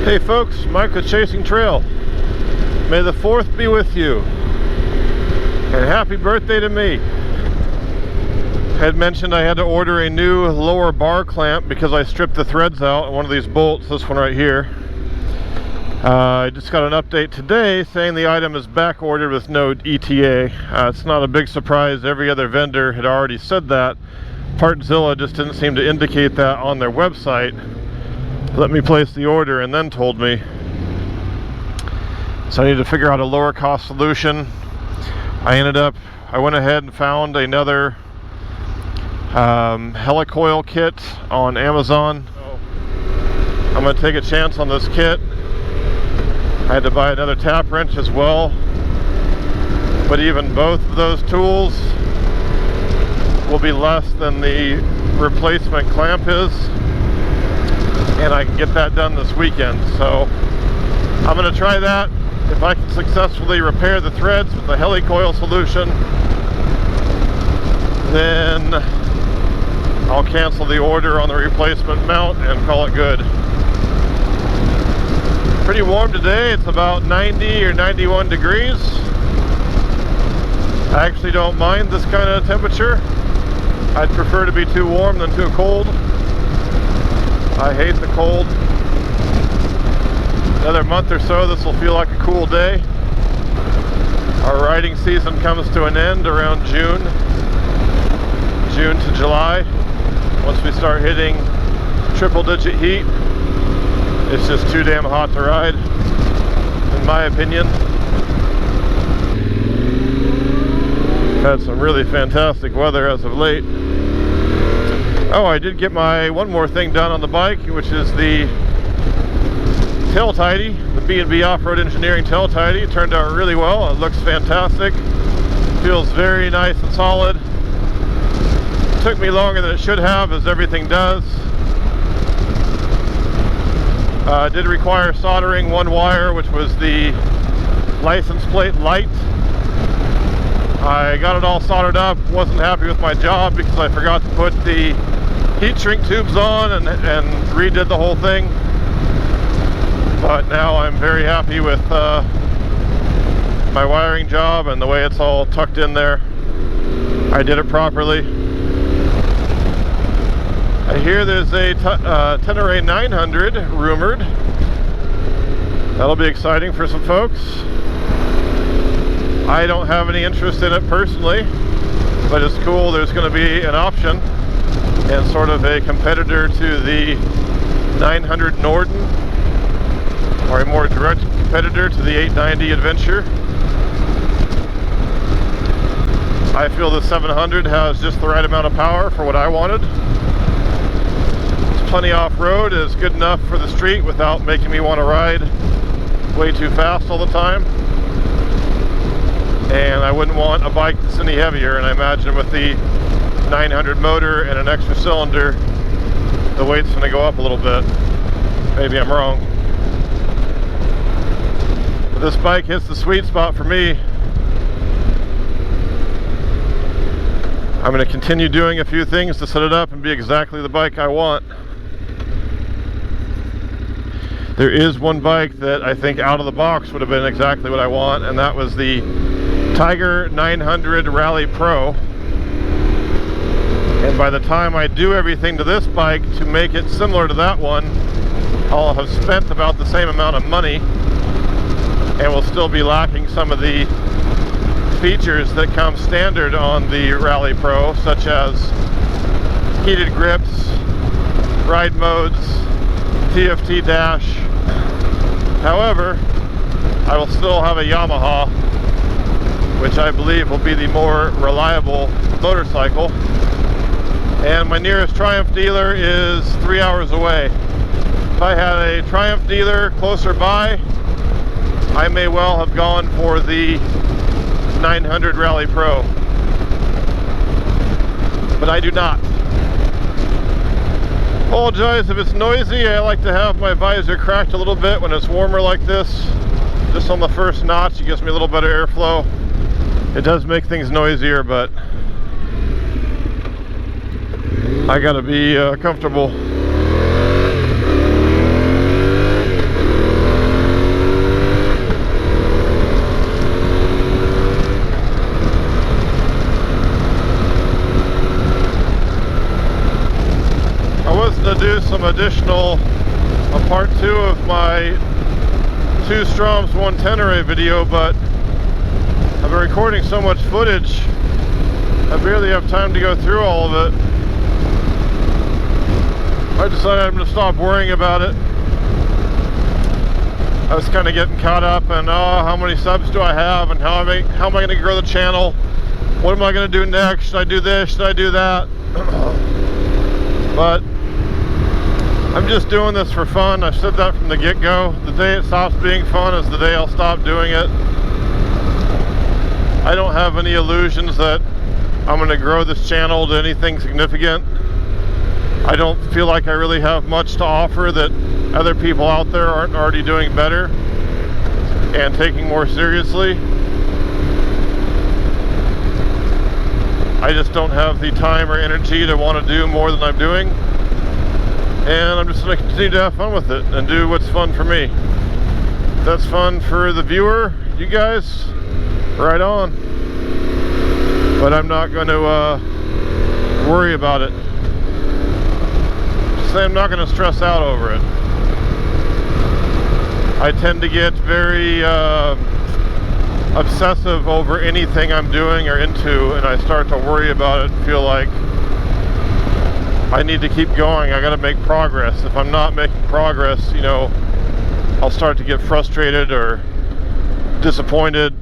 Hey folks, Mike with Chasing Trail. May the 4th be with you. And happy birthday to me. I had mentioned I had to order a new lower bar clamp because I stripped the threads out on one of these bolts, this one right here. I just got an update today saying the item is back ordered with no ETA. It's not a big surprise. Every other vendor had already said that. Partzilla just didn't seem to indicate that on their website. Let me place the order and then told me. So I need to figure out a lower cost solution. I went ahead and found another helicoil kit on Amazon. I'm going to take a chance on this kit. I had to buy another tap wrench as well. But even both of those tools will be less than the replacement clamp is. And I can get that done this weekend. So I'm going to try that. If I can successfully repair the threads with the helicoil solution, then I'll cancel the order on the replacement mount and call it good. Pretty warm today. It's about 90 or 91 degrees. I actually don't mind this kind of temperature. I'd prefer to be too warm than too cold. I hate the cold. Another month or so, this will feel like a cool day. Our riding season comes to an end around June to July. Once we start hitting triple-digit heat, it's just too damn hot to ride, in my opinion. Had some really fantastic weather as of late. Oh, I did get my one more thing done on the bike, which is the tail tidy, the B&B Off-Road Engineering tail tidy. It turned out really well. It looks fantastic. Feels very nice and solid. It took me longer than it should have, as everything does. It did require soldering one wire, which was the license plate light. I got it all soldered up. Wasn't happy with my job because I forgot to put the heat shrink tubes on and redid the whole thing. But now I'm very happy with my wiring job and the way it's all tucked in there. I did it properly. I hear there's a Tenere 900 rumored. That'll be exciting for some folks. I don't have any interest in it personally, but it's cool there's going to be an option and sort of a competitor to the 900 Norden, or a more direct competitor to the 890 Adventure. I feel the 700 has just the right amount of power for what I wanted. It's plenty off-road, is good enough for the street without making me want to ride way too fast all the time. And I wouldn't want a bike that's any heavier, and I imagine with the 900 motor and an extra cylinder, the weight's going to go up a little bit. Maybe I'm wrong. But this bike hits the sweet spot for me. I'm going to continue doing a few things to set it up and be exactly the bike I want. There is one bike that I think out of the box would have been exactly what I want, and that was the Tiger 900 Rally Pro. And by the time I do everything to this bike to make it similar to that one, I'll have spent about the same amount of money and will still be lacking some of the features that come standard on the Rally Pro, such as heated grips, ride modes, TFT dash. However, I will still have a Yamaha, which I believe will be the more reliable motorcycle. And my nearest Triumph dealer is 3 hours away. If I had a Triumph dealer closer by, I may well have gone for the 900 Rally Pro. But I do not. Apologize if it's noisy. I like to have my visor cracked a little bit when it's warmer like this. Just on the first notch, it gives me a little better airflow. It does make things noisier, but I gotta be comfortable. additional, a part 2 of my 2 Stroms, 1 Tenere video, but I've been recording so much footage, I barely have time to go through all of it. I decided I'm going to stop worrying about it. I was kind of getting caught up in, oh, how many subs do I have, and how am I going to grow the channel? What am I going to do next? Should I do this? Should I do that? But I'm just doing this for fun. I've said that from the get-go. The day it stops being fun is the day I'll stop doing it. I don't have any illusions that I'm going to grow this channel to anything significant. I don't feel like I really have much to offer that other people out there aren't already doing better and taking more seriously. I just don't have the time or energy to want to do more than I'm doing. And I'm just going to continue to have fun with it and do what's fun for me. If that's fun for the viewer, you guys, right on. But I'm not going to worry about it. Just say I'm not going to stress out over it. I tend to get very obsessive over anything I'm doing or into, and I start to worry about it and feel like I need to keep going. I got to make progress. If I'm not making progress, you know, I'll start to get frustrated or disappointed.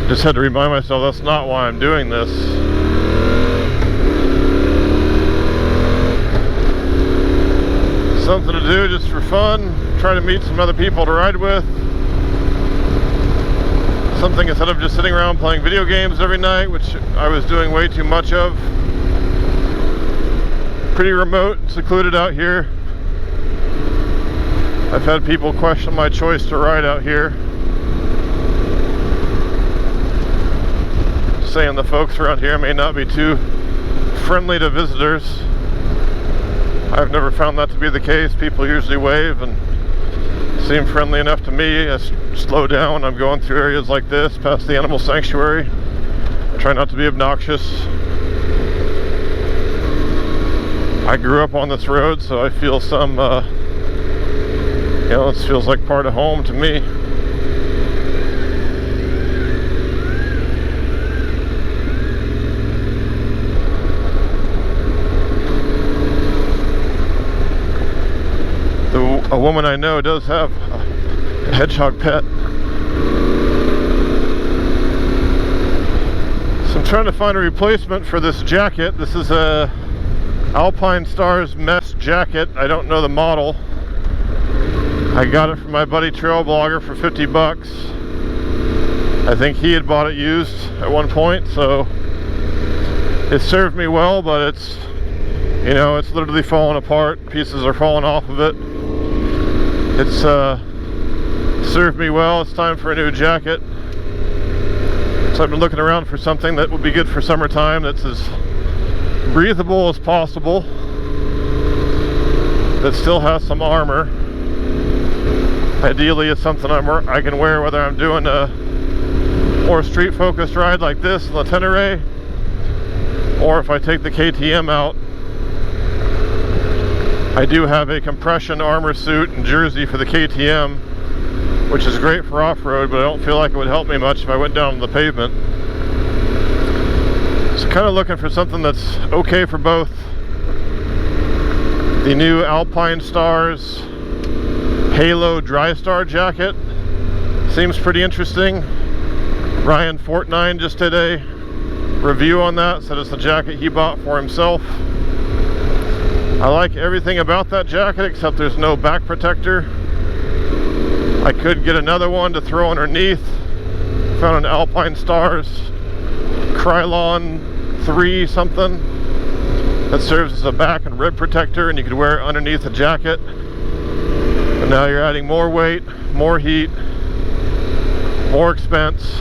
Just had to remind myself that's not why I'm doing this. Something to do just for fun. Try to meet some other people to ride with. Something instead of just sitting around playing video games every night, which I was doing way too much of. Pretty remote and secluded out here. I've had people question my choice to ride out here, saying the folks around here may not be too friendly to visitors. I've never found that to be the case. People usually wave and seem friendly enough to me. I slow down when I'm going through areas like this, past the animal sanctuary. I try not to be obnoxious. I grew up on this road, so I feel some, you know, this feels like part of home to me. A woman I know does have a hedgehog pet. So I'm trying to find a replacement for this jacket. This is a Alpine Stars mesh jacket. I don't know the model. I got it from my buddy Trail Blogger for 50 bucks. I think he had bought it used at one point, so it served me well, but it's, you know, it's literally falling apart. Pieces are falling off of it. It's served me well. It's time for a new jacket. So I've been looking around for something that would be good for summertime, that's as breathable as possible, that still has some armor. Ideally it's something I can wear whether I'm doing a more street focused ride like this in the Tenere, or if I take the KTM out. I do have a compression armor suit and jersey for the KTM, which is great for off-road, but I don't feel like it would help me much if I went down on the pavement. So kind of looking for something that's okay for both. The new Alpine Stars Halo Dry Star jacket seems pretty interesting. Ryan Fortnine just did a review on that, said it's the jacket he bought for himself. I like everything about that jacket except there's no back protector. I could get another one to throw underneath. Found an Alpine Stars Krylon 3 something that serves as a back and rib protector, and you could wear it underneath the jacket. But now you're adding more weight, more heat, more expense.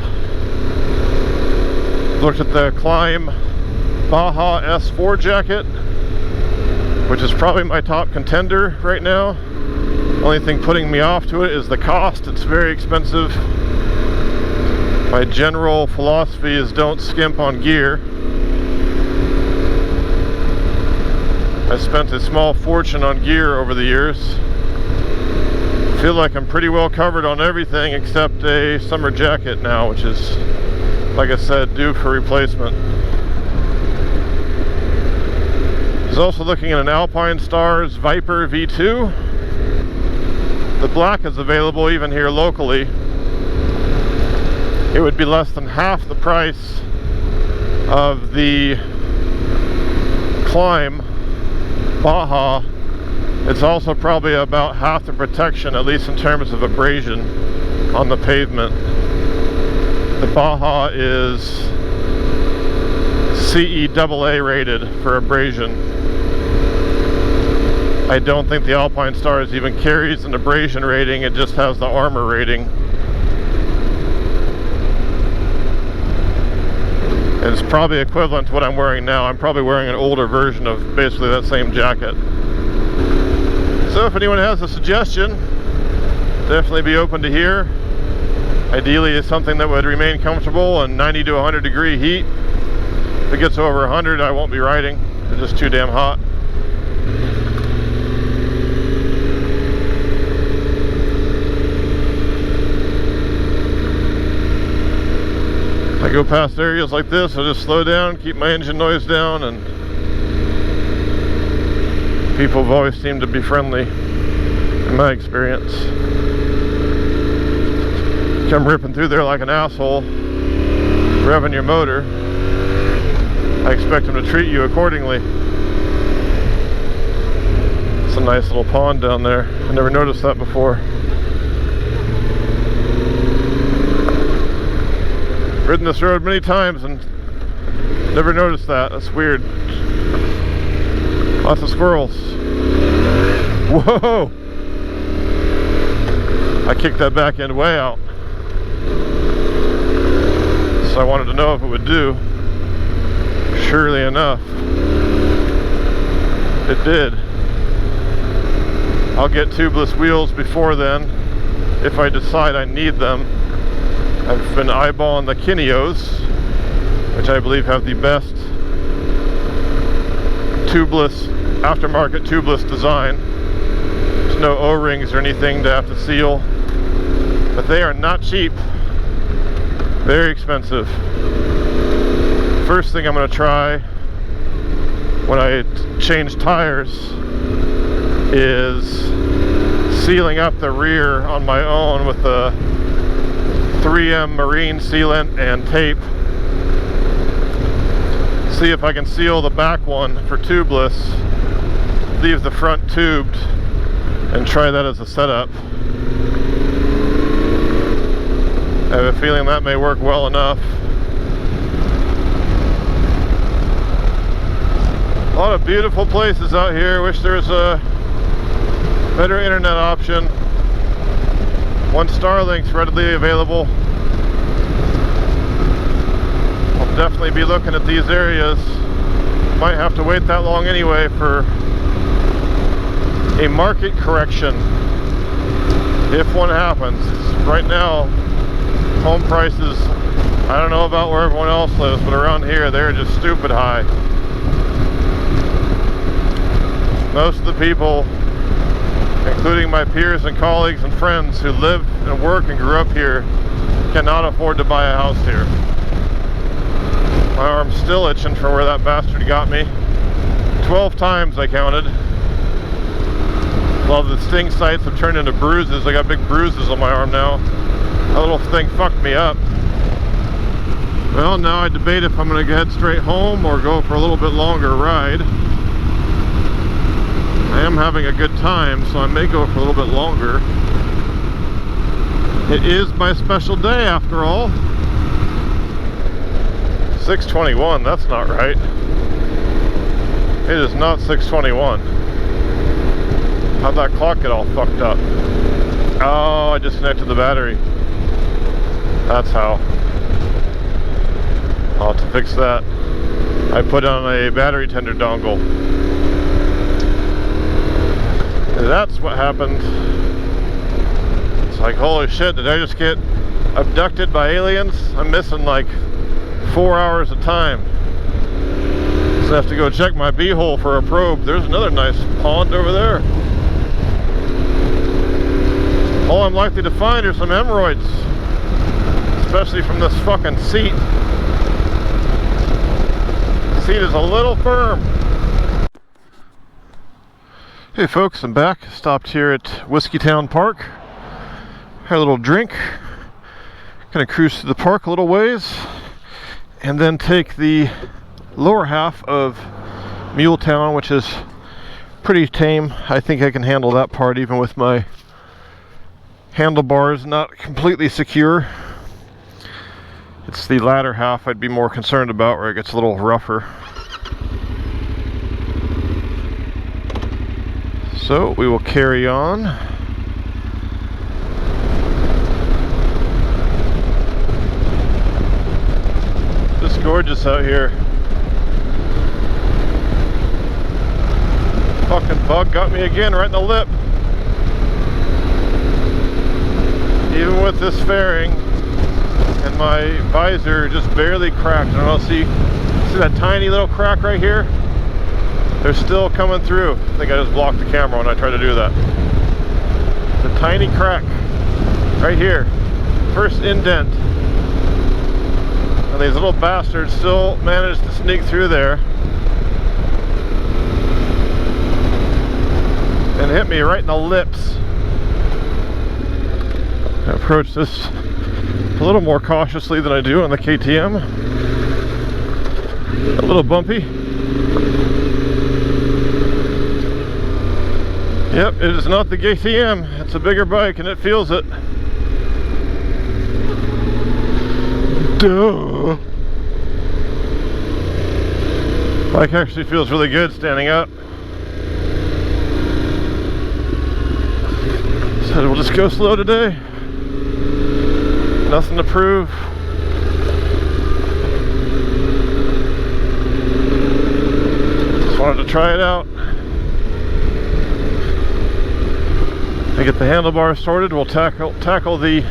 Looked at the Climb Baja S4 jacket, which is probably my top contender right now. Only thing putting me off to it is the cost. It's very expensive. My general philosophy is don't skimp on gear. I spent a small fortune on gear over the years. Feel like I'm pretty well covered on everything except a summer jacket now, which is, like I said, due for replacement. I was also looking at an Alpine Stars Viper V2. The black is available even here locally. It would be less than half the price of the Climb Baja. It's also probably about half the protection, at least in terms of abrasion on the pavement. The Baja is CE AA rated for abrasion. I don't think the Alpine Stars even carries an abrasion rating, it just has the armor rating. And it's probably equivalent to what I'm wearing now. I'm probably wearing an older version of basically that same jacket. So if anyone has a suggestion, definitely be open to hear. Ideally, it's something that would remain comfortable in 90 to 100 degree heat. If it gets over 100, I won't be riding. It's just too damn hot. I go past areas like this, I just slow down, keep my engine noise down, and people have always seemed to be friendly in my experience. Come ripping through there like an asshole, revving your motor, I expect them to treat you accordingly. It's a nice little pond down there. I never noticed that before. Ridden this road many times and never noticed that. That's weird. Lots of squirrels. Whoa! I kicked that back end way out. So I wanted to know if it would do. Surely enough, it did. I'll get tubeless wheels before then, if I decide I need them. I've been eyeballing the Kineos, which I believe have the best tubeless, aftermarket tubeless design. There's no O-rings or anything to have to seal, but they are not cheap. Very expensive. First thing I'm going to try when I change tires is sealing up the rear on my own with the 3M marine sealant and tape. See if I can seal the back one for tubeless, leave the front tubed, and try that as a setup. I have a feeling that may work well enough. A lot of beautiful places out here. Wish there was a better internet option. One Starlink's readily available. I'll definitely be looking at these areas. Might have to wait that long anyway for a market correction, if one happens. Right now, home prices, I don't know about where everyone else lives, but around here they're just stupid high. Most of the people, including my peers and colleagues and friends who live and work and grew up here, cannot afford to buy a house here. My arm's still itching from where that bastard got me. 12 times I counted. Well, the sting sites have turned into bruises. I got big bruises on my arm now. That little thing fucked me up. Well, now I debate if I'm going to head straight home or go for a little bit longer ride. I am having a good time, so I may go for a little bit longer. It is my special day after all. 6:21, that's not right. It is not 6:21. How'd that clock get all fucked up? Oh, I disconnected the battery. That's how. I'll have to fix that. I put on a battery tender dongle. That's what happened. It's like, holy shit, did I just get abducted by aliens? I'm missing like 4 hours of time. Just have to go check my B-hole for a probe. There's another nice pond over there. All I'm likely to find are some hemorrhoids, especially from this fucking seat. The seat is a little firm. Hey folks, I'm back. Stopped here at Whiskeytown Park. Had a little drink. Gonna cruise through the park a little ways and then take the lower half of Muletown, which is pretty tame. I think I can handle that part even with my handlebars not completely secure. It's the latter half I'd be more concerned about, where it gets a little rougher. So we will carry on. Just gorgeous out here. Fucking bug got me again right in the lip. Even with this fairing and my visor just barely cracked. I don't know, see that tiny little crack right here? They're still coming through. I think I just blocked the camera when I tried to do that. The tiny crack right here. First indent. And these little bastards still managed to sneak through there and hit me right in the lips. I approach this a little more cautiously than I do on the KTM. A little bumpy. Yep, it is not the KTM. It's a bigger bike and it feels it. Duh. Bike actually feels really good standing up. So we'll just go slow today. Nothing to prove. Just wanted to try it out. I get the handlebars sorted. We'll tackle the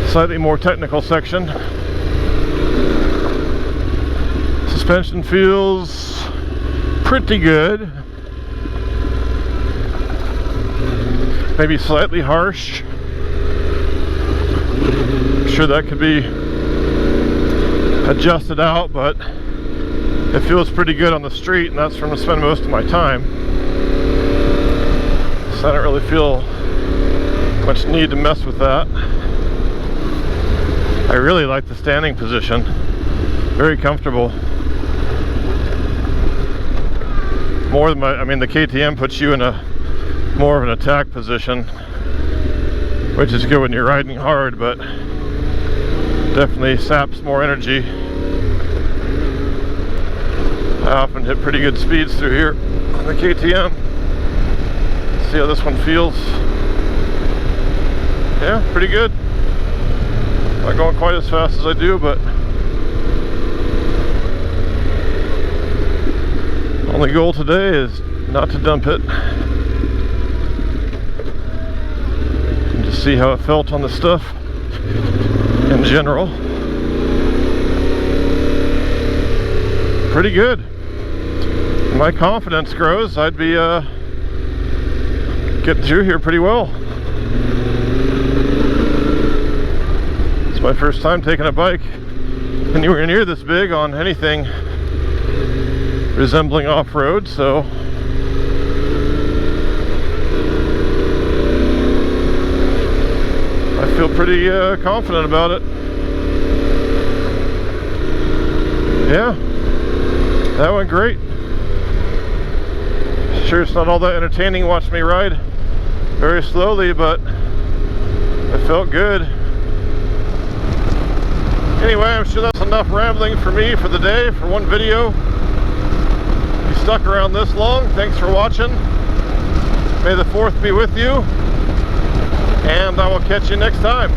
slightly more technical section. Suspension feels pretty good. Maybe slightly harsh. I'm sure that could be adjusted out, but it feels pretty good on the street, and that's where I'm going to spend most of my time. So I don't really feel much need to mess with that. I really like the standing position. Very comfortable. More than the KTM puts you in a more of an attack position, which is good when you're riding hard, but definitely saps more energy. I often hit pretty good speeds through here on the KTM. Let's see how this one feels. Yeah, pretty good. Not going quite as fast as I do, but only goal today is not to dump it. And just see how it felt on the stuff in general. Pretty good. My confidence grows. I'd be getting through here pretty well. It's my first time taking a bike anywhere near this big on anything resembling off-road, so I feel pretty confident about it. Yeah, that went great. Sure, it's not all that entertaining watching me ride very slowly, but it felt good. Anyway, I'm sure that's enough rambling for me for the day, for one video. If you stuck around this long, thanks for watching. May the 4th be with you, and I will catch you next time.